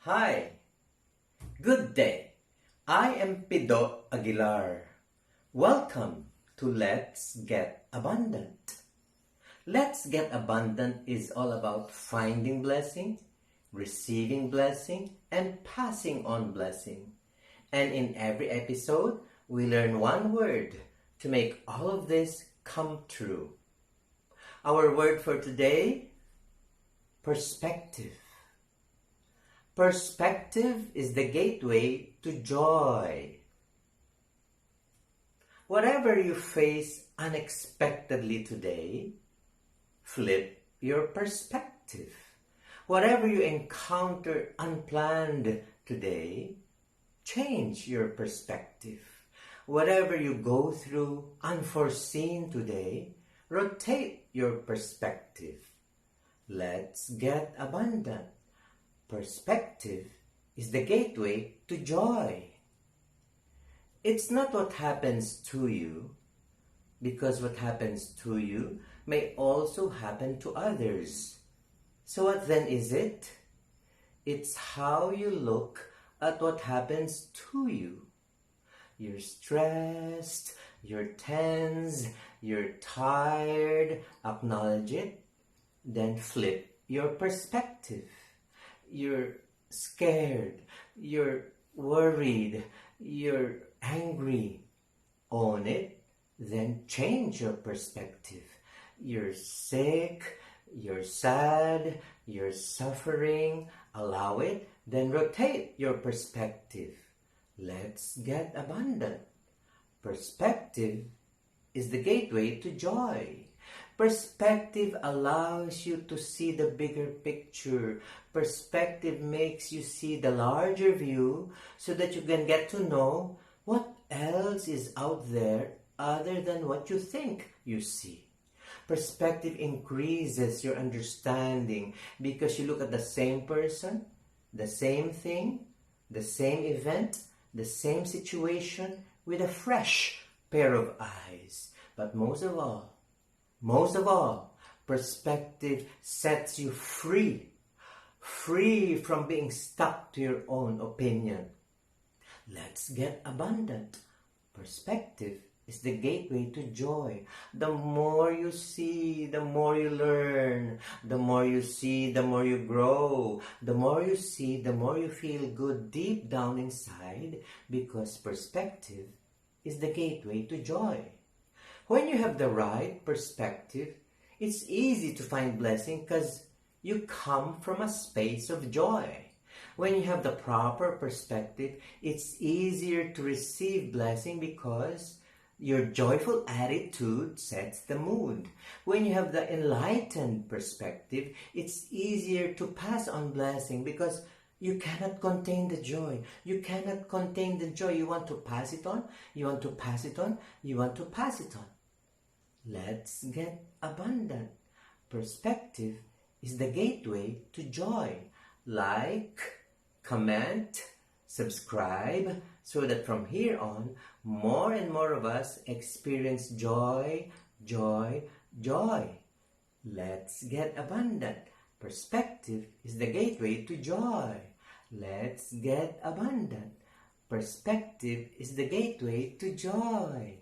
Hi, good day. I am Pido Aguilar. Welcome to Let's Get Abundant. Let's Get Abundant is all about finding blessing, receiving blessing, and passing on blessing. And in every episode, we learn one word to make all of this come true. Our word for today, perspective. Perspective is the gateway to joy. Whatever you face unexpectedly today, flip your perspective. Whatever you encounter unplanned today, change your perspective. Whatever you go through unforeseen today, rotate your perspective. Let's get abundant. Perspective is the gateway to joy. It's not what happens to you, because what happens to you may also happen to others. So what then is it? It's how you look at what happens to you. You're stressed, you're tense, you're tired. Acknowledge it, then flip your perspective. You're scared, you're worried, you're angry. Own it, then change your perspective. You're sick, you're sad, you're suffering. Allow it, then rotate your perspective. Let's get abundant. Perspective is the gateway to joy. Perspective allows you to see the bigger picture. Perspective makes you see the larger view so that you can get to know what else is out there other than what you think you see. Perspective increases your understanding because you look at the same person, the same thing, the same event, the same situation with a fresh pair of eyes. But most of all, perspective sets you free from being stuck to your own opinion. Let's get abundant. Perspective is the gateway to joy. The more you see, the more you learn. The more you see, the more you grow. The more you see, the more you feel good deep down inside, because perspective is the gateway to joy. When you have the right perspective, it's easy to find blessing because you come from a space of joy. When you have the proper perspective, it's easier to receive blessing because your joyful attitude sets the mood. When you have the enlightened perspective, it's easier to pass on blessing because you cannot contain the joy. You cannot contain the joy. You want to pass it on. You want to pass it on. You want to pass it on. Let's get abundant. Perspective is the gateway to joy. Like, comment, subscribe, so that from here on, more and more of us experience joy, joy, joy. Let's get abundant. Perspective is the gateway to joy. Let's get abundant. Perspective is the gateway to joy.